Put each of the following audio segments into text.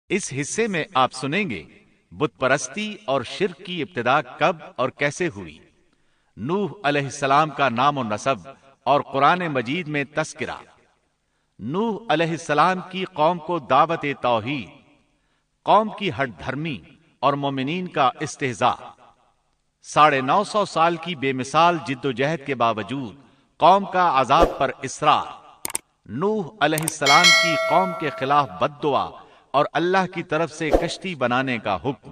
اس حصے میں آپ سنیں گے بت پرستی اور شرک کی ابتدا کب اور کیسے ہوئی، نوح علیہ السلام کا نام و نسب اور قرآن مجید میں تذکرہ، نوح علیہ السلام کی قوم کو دعوت توحید، قوم کی ہٹ دھرمی اور مومنین کا استہزاء، 950 سال کی بے مثال جد و جہد کے باوجود قوم کا عذاب پر اصرار، نوح علیہ السلام کی قوم کے خلاف بد دعا اور اللہ کی طرف سے کشتی بنانے کا حکم،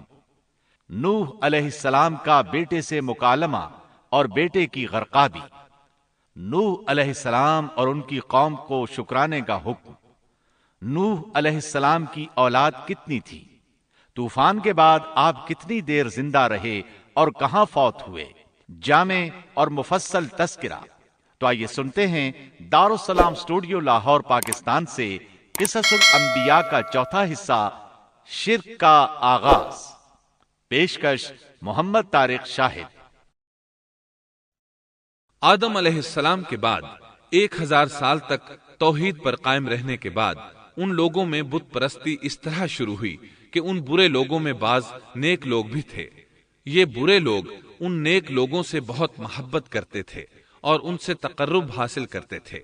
نوح علیہ السلام کا بیٹے سے مکالمہ اور بیٹے کی غرقابی، نوح علیہ السلام اور ان کی قوم کو شکرانے کا حکم، نوح علیہ السلام کی اولاد کتنی تھی، طوفان کے بعد آپ کتنی دیر زندہ رہے اور کہاں فوت ہوئے، جامع اور مفصل تذکرہ۔ تو آئیے سنتے ہیں دارالسلام اسٹوڈیو لاہور پاکستان سے قصص الانبیاء کا چوتھا حصہ، شرک کا آغاز۔ پیشکش محمد طارق شاہد۔ آدم علیہ السلام کے بعد 1000 سال تک توحید پر قائم رہنے کے بعد ان لوگوں میں بت پرستی اس طرح شروع ہوئی کہ ان برے لوگوں میں بعض نیک لوگ بھی تھے۔ یہ برے لوگ ان نیک لوگوں سے بہت محبت کرتے تھے اور ان سے تقرب حاصل کرتے تھے،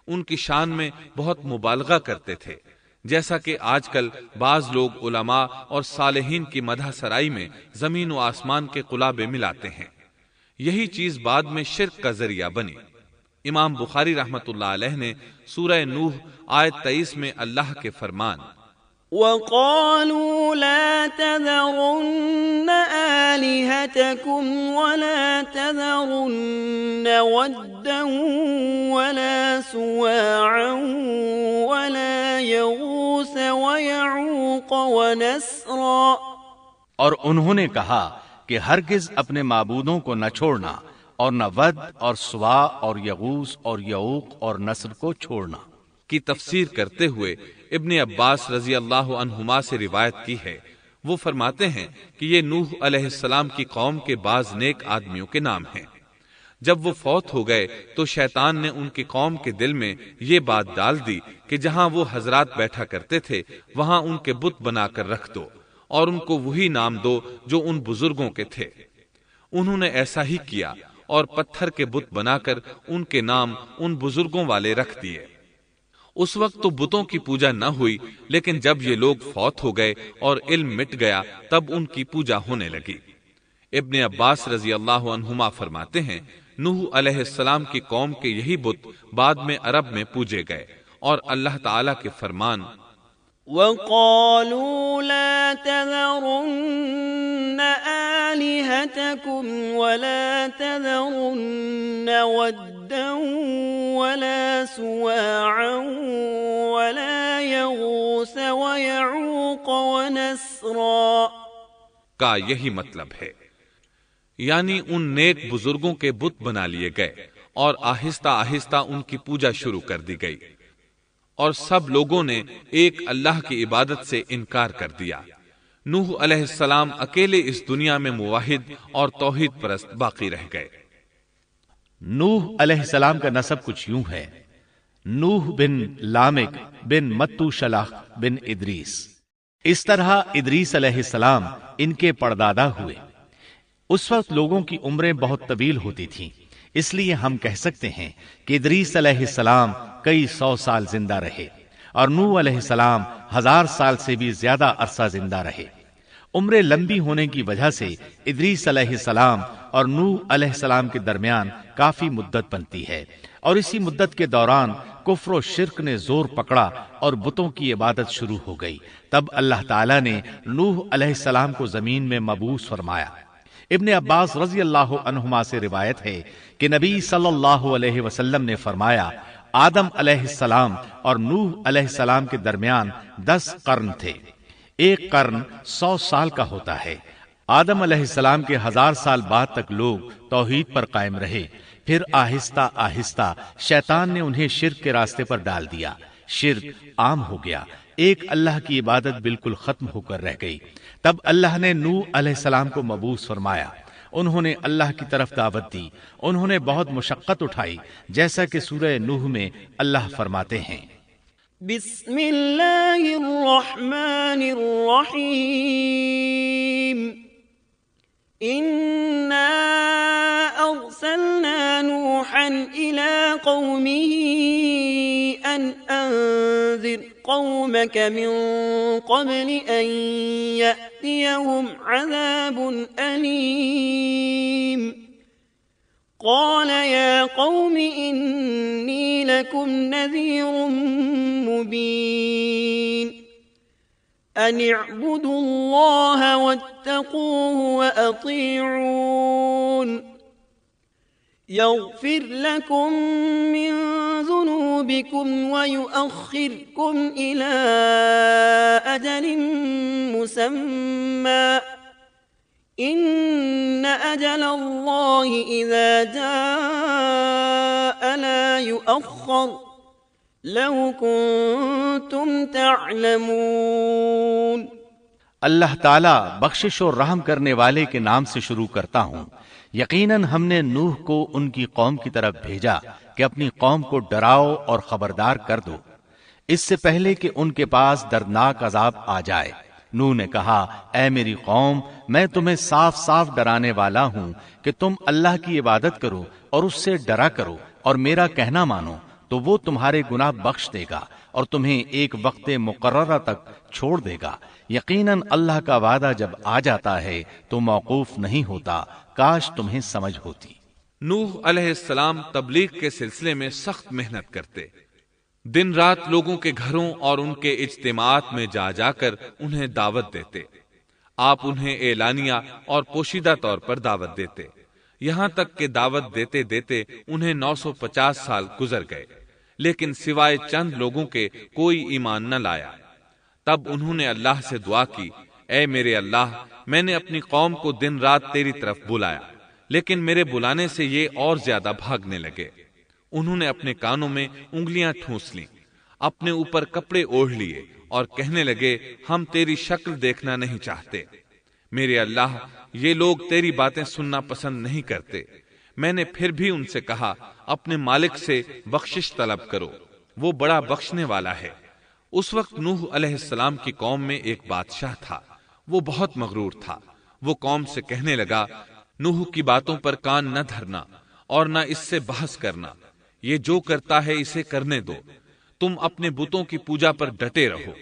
ان کی شان میں بہت مبالغہ کرتے تھے، جیسا کہ آج کل بعض لوگ علماء اور صالحین کی مدح سرائی میں زمین و آسمان کے قلابے ملاتے ہیں۔ یہی چیز بعد میں شرک کا ذریعہ بنی۔ امام بخاری رحمۃ اللہ علیہ نے سورہ نوح آیت 23 میں اللہ کے فرمان وَقَالُوا لَا تَذَرُنَّ آلِهَتَكُمْ وَلَا تَذَرُنَّ وَدًّا وَلَا سُوَاعًا وَلَا يَغُوثَ وَيَعُوقَ وَنَسْرًا، اور انہوں نے کہا کہ ہرگز اپنے معبودوں کو نہ چھوڑنا اور نہ ود اور سوا اور یغوث اور یعوق اور نصر کو چھوڑنا۔ کی تفسیر کرتے ہوئے ابن عباس رضی اللہ عنہما سے روایت کی ہے، وہ فرماتے ہیں کہ یہ نوح علیہ السلام کی قوم کے بعض نیک آدمیوں کے نام ہیں۔ جب وہ فوت ہو گئے تو شیطان نے ان کی قوم کے دل میں یہ بات ڈال دی کہ جہاں وہ حضرات بیٹھا کرتے تھے وہاں ان کے بت بنا کر رکھ دو اور ان کو وہی نام دو جو ان بزرگوں کے تھے۔ انہوں نے ایسا ہی کیا اور پتھر کے بت بنا کر ان کے نام ان بزرگوں والے رکھ دیے۔ اس وقت تو بتوں کی پوجا نہ ہوئی، لیکن جب یہ لوگ فوت ہو گئے اور علم مٹ گیا تب ان کی پوجا ہونے لگی۔ ابن عباس رضی اللہ عنہما فرماتے ہیں نوح علیہ السلام کی قوم کے یہی بت بعد میں عرب میں پوجے گئے، اور اللہ تعالی کے فرمان وَقَالُوا لَا تَذَرُنَّ آلِهَتَكُمْ وَلَا تَذَرُنَّ وَدًّا وَلَا سُوَاعًا وَلَا يَغُوثَ وَيَعُوقَ وَنَسْرًا کا یہی مطلب ہے، یعنی ان نیک بزرگوں کے بت بنا لیے گئے اور آہستہ آہستہ ان کی پوجا شروع کر دی گئی، اور سب لوگوں نے ایک اللہ کی عبادت سے انکار کر دیا۔ نوح علیہ السلام اکیلے اس دنیا میں موحد اور توحید پرست باقی رہ گئے۔ نوح علیہ السلام کا نسب کچھ یوں ہے: نوح بن لامک بن متو شلح بن ادریس۔ اس طرح ادریس علیہ السلام ان کے پردادا ہوئے۔ اس وقت لوگوں کی عمریں بہت طویل ہوتی تھیں، اس لیے ہم کہہ سکتے ہیں کہ ادریس علیہ السلام کئی 100 سال زندہ رہے اور نوح علیہ السلام 1000 سال سے بھی زیادہ عرصہ زندہ رہے۔ عمریں لمبی ہونے کی وجہ سے ادریس علیہ السلام اور نوح علیہ السلام کے درمیان کافی مدت بنتی ہے، اور اسی مدت کے دوران کفر و شرک نے زور پکڑا اور بتوں کی عبادت شروع ہو گئی۔ تب اللہ تعالیٰ نے نوح علیہ السلام کو زمین میں مبعوث فرمایا۔ ابن عباس رضی اللہ عنہما سے روایت ہے کہ نبی صلی اللہ علیہ وسلم نے فرمایا آدم علیہ السلام اور نوح علیہ السلام کے درمیان 10 قرن تھے۔ ایک قرن 100 سال کا ہوتا ہے۔ آدم علیہ السلام کے 1000 سال بعد تک لوگ توحید پر قائم رہے، پھر آہستہ آہستہ شیطان نے انہیں شرک کے راستے پر ڈال دیا، شرک عام ہو گیا، ایک اللہ کی عبادت بالکل ختم ہو کر رہ گئی۔ تب اللہ نے نوح علیہ السلام کو مبعوث فرمایا، انہوں نے اللہ کی طرف دعوت دی، انہوں نے بہت مشقت اٹھائی، جیسا کہ سورہ نوح میں اللہ فرماتے ہیں بسم اللہ الرحمن الرحیم الرحيم إنا أرسلنا نوحا إلى قومه أن أنذر قومك من قبل أن يأتيهم عذاب أليم قال يا قوم إني لكم نذير مبين أن اعبدوا الله واتقوه وأطيعون يغفر لكم من ذنوبكم ويؤخركم إلى أجل مسمى إن أجل الله إذا جاء لا يؤخر لو كنتم تعلمون۔ اللہ تعالیٰ بخشش اور رحم کرنے والے کے نام سے شروع کرتا ہوں۔ یقیناً ہم نے نوح کو ان کی قوم کی طرف بھیجا کہ اپنی قوم کو ڈراؤ اور خبردار کر دو اس سے پہلے کہ ان کے پاس دردناک عذاب آ جائے۔ نوح نے کہا اے میری قوم، میں تمہیں صاف صاف ڈرانے والا ہوں کہ تم اللہ کی عبادت کرو اور اس سے ڈرا کرو اور میرا کہنا مانو، تو وہ تمہارے گناہ بخش دے گا اور تمہیں ایک وقت مقررہ تک چھوڑ دے گا۔ یقیناً اللہ کا وعدہ جب آ جاتا ہے تو موقوف نہیں ہوتا، کاش تمہیں سمجھ ہوتی۔ نوح علیہ السلام تبلیغ کے سلسلے میں سخت محنت کرتے، دن رات لوگوں کے گھروں اور ان کے اجتماعات میں جا جا کر انہیں دعوت دیتے۔ آپ انہیں اعلانیہ اور پوشیدہ طور پر دعوت دیتے، یہاں تک کہ دعوت دیتے دیتے انہیں 950 سال گزر گئے، لیکن سوائے چند لوگوں کے کوئی ایمان نہ لایا۔ تب انہوں نے اللہ سے دعا کی، اے میرے اللہ، میں نے اپنی قوم کو دن رات تیری طرف بلایا، لیکن میرے بلانے سے یہ اور زیادہ بھاگنے لگے۔ انہوں نے اپنے کانوں میں انگلیاں ٹھونس لیں، اپنے اوپر کپڑے اوڑھ لیے اور کہنے لگے ہم تیری شکل دیکھنا نہیں چاہتے۔ میرے اللہ، یہ لوگ تیری باتیں سننا پسند نہیں کرتے۔ میں نے پھر بھی ان سے کہا اپنے مالک سے بخشش طلب کرو، وہ بڑا بخشنے والا ہے۔ اس وقت نوح علیہ السلام کی قوم میں ایک بادشاہ تھا، وہ بہت مغرور تھا۔ وہ قوم سے کہنے لگا نوح کی باتوں پر کان نہ دھرنا اور نہ اس سے بحث کرنا، یہ جو کرتا ہے اسے کرنے دو، تم اپنے بتوں کی پوجا پر ڈٹے رہو۔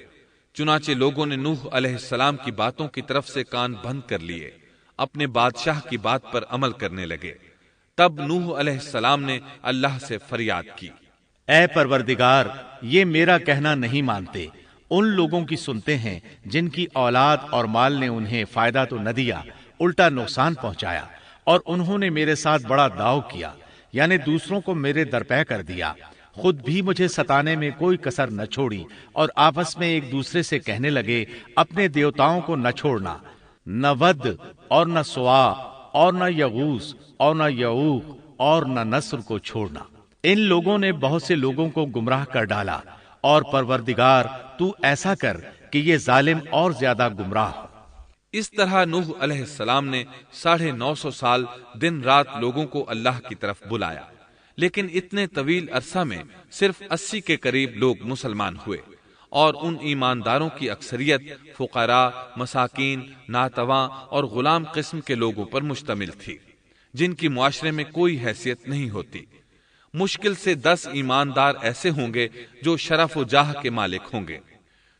چنانچہ لوگوں نے نوح علیہ السلام کی باتوں کی طرف سے کان بند کر لیے، اپنے بادشاہ کی بات پر عمل کرنے لگے۔ تب نوح علیہ السلام نے اللہ سے فریاد کی، اے پروردگار، یہ میرا کہنا نہیں مانتے، ان لوگوں کی سنتے ہیں جن کی اولاد اور مال نے انہیں فائدہ تو نہ دیا، الٹا نقصان پہنچایا، اور انہوں نے میرے ساتھ بڑا داؤ کیا، یعنی دوسروں کو میرے درپے کر دیا، خود بھی مجھے ستانے میں کوئی کسر نہ چھوڑی، اور آپس میں ایک دوسرے سے کہنے لگے اپنے دیوتاؤں کو نہ چھوڑنا، نہ ود اور نہ سوا اور نہ یغوث اور نہ یعوق اور نہ نصر کو چھوڑنا۔ ان لوگوں نے بہت سے لوگوں کو گمراہ کر ڈالا، اور پروردگار تو ایسا کر کہ یہ ظالم اور زیادہ گمراہ ہو۔ اس طرح نوح علیہ السلام نے 950 سال دن رات لوگوں کو اللہ کی طرف بلایا، لیکن اتنے طویل عرصہ میں صرف 80 کے قریب لوگ مسلمان ہوئے، اور ان ایمانداروں کی اکثریت فقراء، مساکین، ناتواں اور غلام قسم کے لوگوں پر مشتمل تھی، جن کی معاشرے میں کوئی حیثیت نہیں ہوتی۔ مشکل سے 10 ایماندار ایسے ہوں گے جو شرف و جاہ کے مالک ہوں گے۔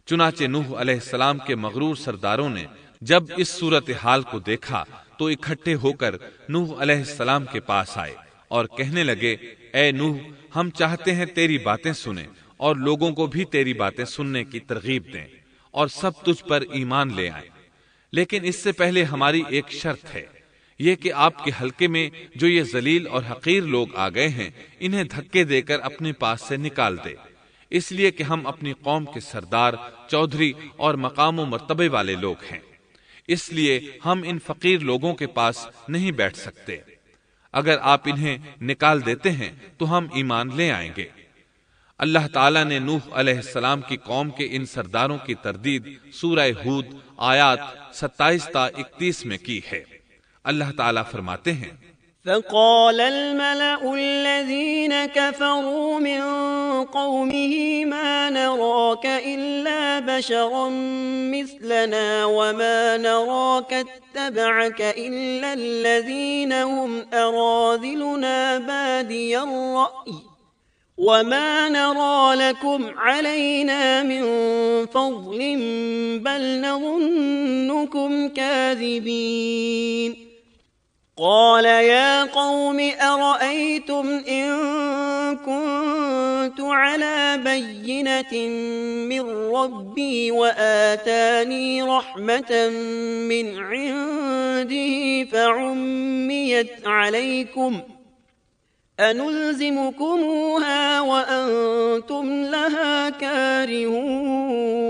چنانچہ نوح علیہ السلام کے مغرور سرداروں نے جب اس صورتحال کو دیکھا تو اکٹھے ہو کر نوح علیہ السلام کے پاس آئے اور کہنے لگے اے نوح، ہم چاہتے ہیں تیری باتیں سنیں اور لوگوں کو بھی تیری باتیں سننے کی ترغیب دیں اور سب تجھ پر ایمان لے آئیں، لیکن اس سے پہلے ہماری ایک شرط ہے، یہ کہ آپ کے حلقے میں جو یہ ذلیل اور حقیر لوگ آ گئے ہیں انہیں دھکے دے کر اپنے پاس سے نکال دے، اس لیے کہ ہم اپنی قوم کے سردار، چودھری اور مقام و مرتبے والے لوگ ہیں، اس لیے ہم ان فقیر لوگوں کے پاس نہیں بیٹھ سکتے۔ اگر آپ انہیں نکال دیتے ہیں تو ہم ایمان لے آئیں گے۔ اللہ تعالیٰ نے نوح علیہ السلام کی قوم کے ان سرداروں کی تردید سورہ ہود آیات 27 تا 31 میں کی ہے۔ اللہ تعالیٰ فرماتے ہیں فقال الملأ الذين كفروا من قومه ما نراك إلا بشرا مثلنا وما نراك اتبعك إلا الذين هم أراذلنا بادي الرأي وما نرى لكم علينا من فضل بل نظنكم كاذبين قال يا قوم أرأيتم إن كنت على بينة من ربي وآتاني رحمة من عنده فعميت عليكم أنلزمكموها وأنتم لها كارهون۔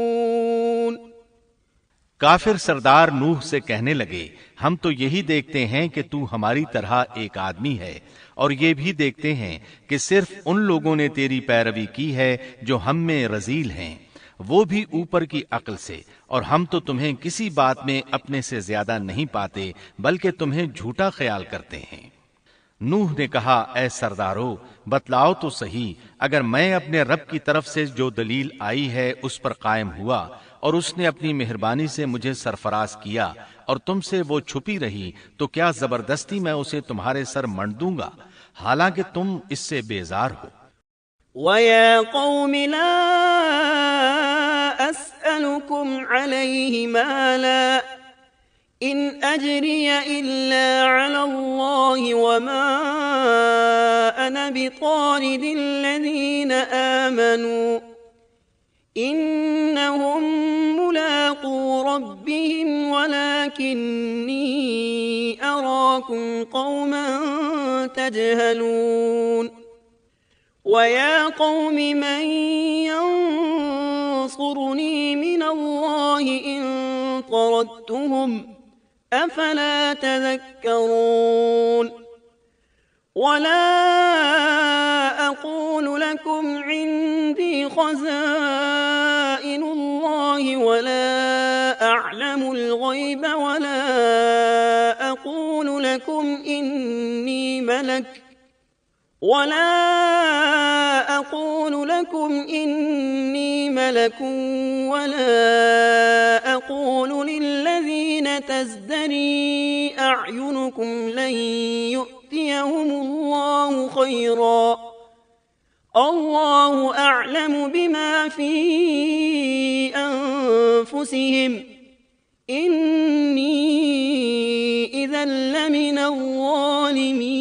کافر سردار نوح سے کہنے لگے ہم تو یہی دیکھتے ہیں کہ تو ہماری طرح ایک آدمی ہے اور یہ بھی دیکھتے ہیں کہ صرف ان لوگوں نے تیری پیروی کی ہے جو ہم میں رذیل ہیں، وہ بھی اوپر کی عقل سے، اور ہم تو تمہیں کسی بات میں اپنے سے زیادہ نہیں پاتے بلکہ تمہیں جھوٹا خیال کرتے ہیں۔ نوح نے کہا اے سردارو بتلاؤ تو صحیح، اگر میں اپنے رب کی طرف سے جو دلیل آئی ہے اس پر قائم ہوا اور اس نے اپنی مہربانی سے مجھے سرفراز کیا اور تم سے وہ چھپی رہی تو کیا زبردستی میں اسے تمہارے سر منڈ دوں گا حالانکہ تم اس سے بیزار ہو۔ وَيَا قَوْمِ لَا أَسْأَلُكُمْ عَلَيْهِ مَالًا إِنْ أَجْرِيَ إِلَّا عَلَى اللَّهِ وَمَا أَنَا بِطَارِدِ الَّذِينَ آمَنُوا إِنَّهُمْ مُلَاقُو رَبِّهِمْ وَلَكِنِّي أَرَاكُمْ قَوْمًا تَجْهَلُونَ وَيَا قَوْمِ مَنْ يَنصُرُنِي مِنَ اللَّهِ إِن طَرَدتُّهُمْ أَفَلَا تَذَكَّرُونَ وَلَا أَقُولُ لَكُمْ عِندِي خَزَائِنُ اللَّهِ وَلَا أَعْلَمُ الْغَيْبَ وَلَا أَقُولُ لَكُمْ إِنِّي مَلَكٌ وَلَا أَقُولُ لِلَّذِينَ تَزْدَرِي أَعْيُنُكُمْ لَن يُؤْتِيَهُمُ اللَّهُ خَيْرًا اللَّهُ أَعْلَمُ بِمَا فِي أَنفُسِهِمْ إِنِّي إِذًا لَّمِنَ الظَّالِمِينَ۔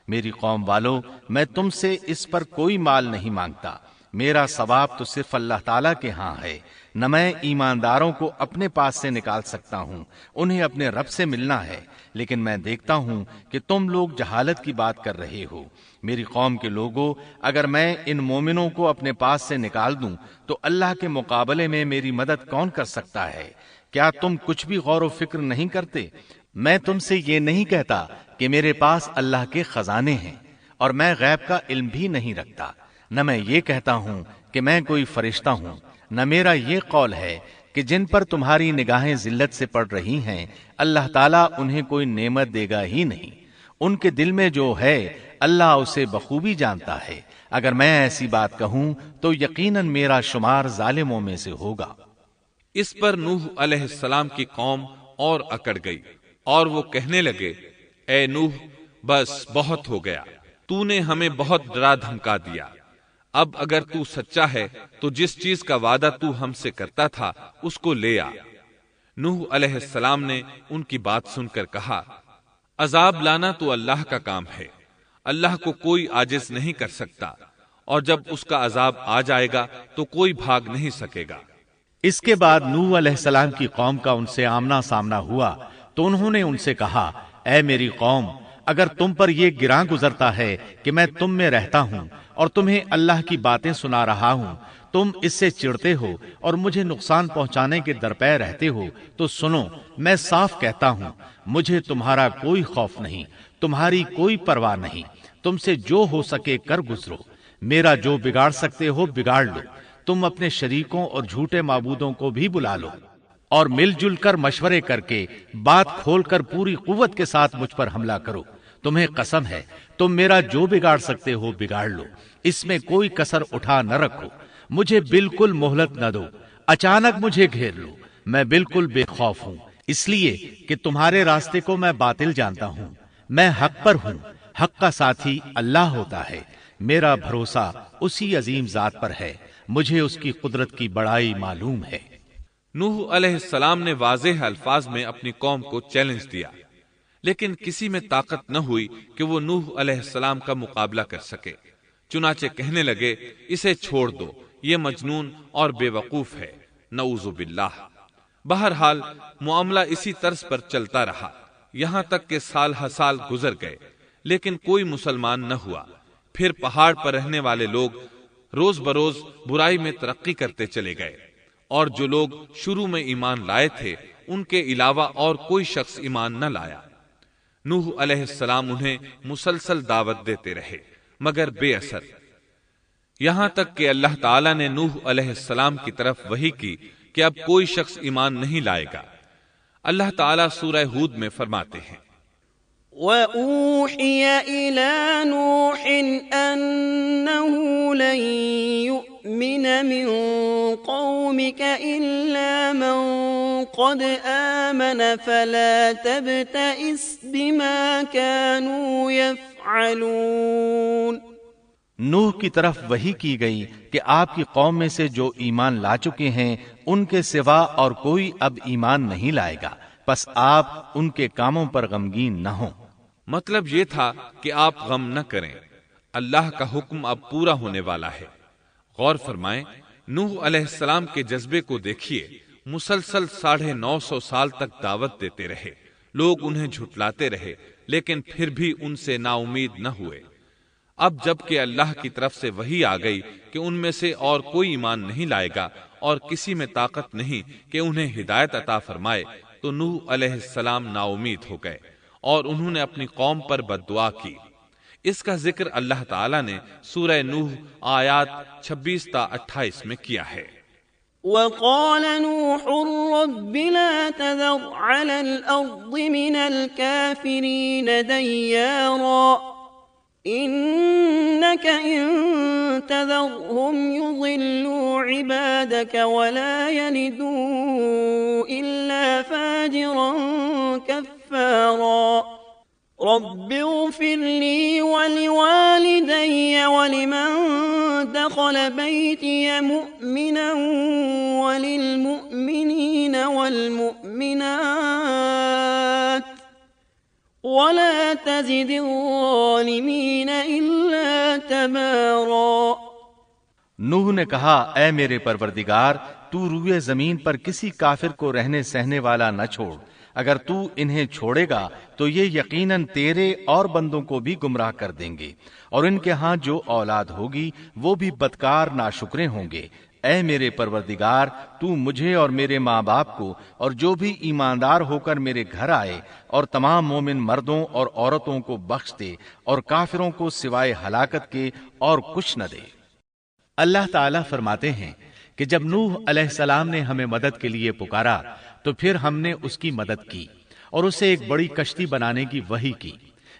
میری قوم والو میں تم سے اس پر کوئی مال نہیں مانگتا، میرا ثواب تو صرف اللہ تعالیٰ کے ہاں ہے، نہ میں ایمانداروں کو اپنے پاس سے نکال سکتا ہوں، انہیں اپنے رب سے ملنا ہے، لیکن میں دیکھتا ہوں کہ تم لوگ جہالت کی بات کر رہے ہو۔ میری قوم کے لوگوں اگر میں ان مومنوں کو اپنے پاس سے نکال دوں تو اللہ کے مقابلے میں میری مدد کون کر سکتا ہے؟ کیا تم کچھ بھی غور و فکر نہیں کرتے؟ میں تم سے یہ نہیں کہتا کہ میرے پاس اللہ کے خزانے ہیں اور میں غیب کا علم بھی نہیں رکھتا، نہ میں یہ کہتا ہوں کہ میں کوئی فرشتہ ہوں، نہ میرا یہ قول ہے کہ جن پر تمہاری نگاہیں ذلت سے پڑ رہی ہیں اللہ تعالیٰ انہیں کوئی نعمت دے گا ہی نہیں، ان کے دل میں جو ہے اللہ اسے بخوبی جانتا ہے، اگر میں ایسی بات کہوں تو یقیناً میرا شمار ظالموں میں سے ہوگا۔ اس پر نوح علیہ السلام کی قوم اور اکڑ گئی اور وہ کہنے لگے اے نوح بس بہت ہو گیا، تو نے ہمیں بہت ڈرا دھمکا دیا، اب اگر تو سچا ہے تو جس چیز کا وعدہ تو ہم سے کرتا تھا اس کو لے آ۔ نوح علیہ السلام نے ان کی بات سن کر کہا عذاب لانا تو اللہ کا کام ہے، اللہ کو کوئی عاجز نہیں کر سکتا، اور جب اس کا عذاب آ جائے گا تو کوئی بھاگ نہیں سکے گا۔ اس کے بعد نوح علیہ السلام کی قوم کا ان سے آمنا سامنا ہوا تو انہوں نے ان سے کہا اے میری قوم اگر تم پر یہ گراں گزرتا ہے کہ میں تم میں رہتا ہوں اور تمہیں اللہ کی باتیں سنا رہا ہوں، تم اس سے چڑھتے ہو اور مجھے نقصان پہنچانے کے درپے رہتے ہو، تو سنو میں صاف کہتا ہوں مجھے تمہارا کوئی خوف نہیں، تمہاری کوئی پرواہ نہیں، تم سے جو ہو سکے کر گزرو، میرا جو بگاڑ سکتے ہو بگاڑ لو، تم اپنے شریکوں اور جھوٹے معبودوں کو بھی بلا لو۔ اور مل جل کر مشورے کر کے بات کھول کر پوری قوت کے ساتھ مجھ پر حملہ کرو۔ تمہیں قسم ہے تم میرا جو بگاڑ سکتے ہو بگاڑ لو، اس میں کوئی کسر اٹھا نہ رکھو، مجھے بالکل مہلت نہ دو، اچانک مجھے گھیر لو، میں بالکل بے خوف ہوں، اس لیے کہ تمہارے راستے کو میں باطل جانتا ہوں، میں حق پر ہوں، حق کا ساتھی اللہ ہوتا ہے، میرا بھروسہ اسی عظیم ذات پر ہے، مجھے اس کی قدرت کی بڑائی معلوم ہے۔ نوح علیہ السلام نے واضح الفاظ میں اپنی قوم کو چیلنج دیا، لیکن کسی میں طاقت نہ ہوئی کہ وہ نوح علیہ السلام کا مقابلہ کر سکے، چنانچہ کہنے لگے اسے چھوڑ دو، یہ مجنون اور بے وقوف ہے، نعوذ باللہ۔ بہرحال معاملہ اسی طرز پر چلتا رہا، یہاں تک کہ سال ہر سال گزر گئے، لیکن کوئی مسلمان نہ ہوا۔ پھر پہاڑ پر رہنے والے لوگ روز بروز برائی میں ترقی کرتے چلے گئے، اور جو لوگ شروع میں ایمان لائے تھے ان کے علاوہ اور کوئی شخص ایمان نہ لایا۔ نوح علیہ السلام انہیں مسلسل دعوت دیتے رہے مگر بے اثر، یہاں تک کہ اللہ تعالیٰ نے نوح علیہ السلام کی طرف وحی کی کہ اب کوئی شخص ایمان نہیں لائے گا۔ اللہ تعالیٰ سورہ ہود میں فرماتے ہیں وَأُوحِيَ إِلَى نُوحٍ أَنَّهُ لَن يُؤْمِنَ مِن قَوْمِكَ إِلَّا مَن قَدْ آمَنَ فَلَا تَبْتَئِسْ بِمَا كَانُوا يَفْعَلُونَ۔ نوح کی طرف وحی کی گئی کہ آپ کی قوم میں سے جو ایمان لا چکے ہیں ان کے سوا اور کوئی اب ایمان نہیں لائے گا، پس آپ ان کے کاموں پر غمگین نہ ہوں۔ مطلب یہ تھا کہ آپ غم نہ کریں، اللہ کا حکم اب پورا ہونے والا ہے۔ غور فرمائیں، نوح علیہ السلام کے جذبے کو دیکھیے، مسلسل 950 سال تک دعوت دیتے رہے، لوگ انہیں جھٹلاتے رہے، لیکن پھر بھی ان سے نا امید نہ ہوئے۔ اب جب کہ اللہ کی طرف سے وحی آ گئی کہ ان میں سے اور کوئی ایمان نہیں لائے گا اور کسی میں طاقت نہیں کہ انہیں ہدایت عطا فرمائے، تو نوح علیہ السلام نا امید ہو گئے اور انہوں نے اپنی قوم پر بد دعا کی۔ اس کا ذکر اللہ تعالیٰ نے سورہ نوح آیات 26 تا 28 میں کیا ہے۔ وَقَالَ نُوحٌ رَبِّ لَا تَذَرْ عَلَى الْأَرْضِ مِنَ الْكَافِرِينَ دَيَّارًا إِنَّكَ إِن تَذَرْهُمْ يُضِلُّوا عِبَادَكَ وَلَا يَلِدُوا إِلَّا فَاجِرًا كَفَّارًا رب اغفر لي ولوالدي ولمن دخل بيتي مؤمنا وللمؤمنين والمؤمنات ولا تزد الظالمين إلا تبارا۔ نوح نے کہا اے میرے پروردگار، تو روئے زمین پر کسی کافر کو رہنے سہنے والا نہ چھوڑ، اگر تو انہیں چھوڑے گا تو یہ یقیناً تیرے اور بندوں کو بھی گمراہ کر دیں گے، اور ان کے ہاں جو اولاد ہوگی وہ بھی بدکار ناشکرے ہوں گے۔ اے میرے پروردگار، تو مجھے اور میرے ماں باپ کو اور جو بھی ایماندار ہو کر میرے گھر آئے اور تمام مومن مردوں اور عورتوں کو بخش دے، اور کافروں کو سوائے ہلاکت کے اور کچھ نہ دے۔ اللہ تعالیٰ فرماتے ہیں کہ جب نوح علیہ السلام نے ہمیں مدد کے لیے پکارا تو پھر ہم نے اس کی مدد کی اور اسے ایک بڑی کشتی بنانے کی وحی کی،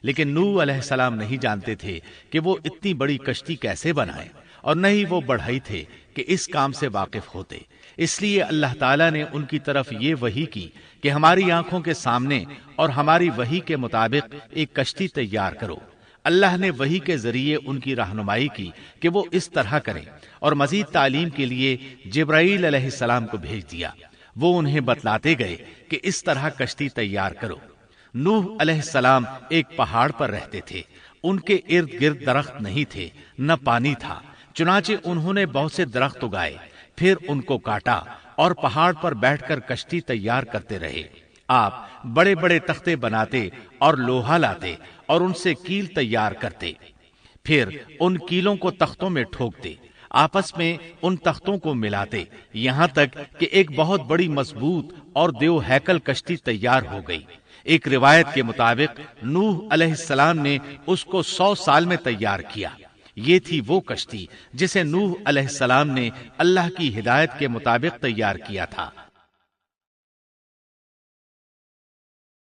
لیکن نوح علیہ السلام نہیں جانتے تھے کہ وہ اتنی بڑی کشتی کیسے بنائیں، اور نہ ہی وہ بڑھئی تھے کہ اس کام سے واقف ہوتے۔ اس لیے اللہ تعالیٰ نے ان کی طرف یہ وحی کی کہ ہماری آنکھوں کے سامنے اور ہماری وحی کے مطابق ایک کشتی تیار کرو۔ اللہ نے وحی کے ذریعے ان کی رہنمائی کی کہ وہ اس طرح کریں، اور مزید تعلیم کے لیے جبرائیل علیہ السلام کو بھیج دیا۔ وہ انہیں بتلاتے گئے کہ اس طرح کشتی تیار کرو۔ نوح علیہ السلام ایک پہاڑ پر رہتے تھے، ان کے ارد گرد درخت نہیں تھے، نہ پانی تھا، چنانچہ انہوں نے بہت سے درخت اگائے، پھر ان کو کاٹا اور پہاڑ پر بیٹھ کر کشتی تیار کرتے رہے۔ آپ بڑے بڑے تختے بناتے اور لوہا لاتے اور ان سے کیل تیار کرتے، پھر ان کیلوں کو تختوں میں ٹھوکتے، آپس میں ان تختوں کو ملاتے، یہاں تک کہ ایک بہت بڑی مضبوط اور دیو ہیکل کشتی تیار ہو گئی۔ ایک روایت کے مطابق نوح علیہ السلام نے اس کو 100 سال میں تیار کیا۔ یہ تھی وہ کشتی جسے نوح علیہ السلام نے اللہ کی ہدایت کے مطابق تیار کیا تھا۔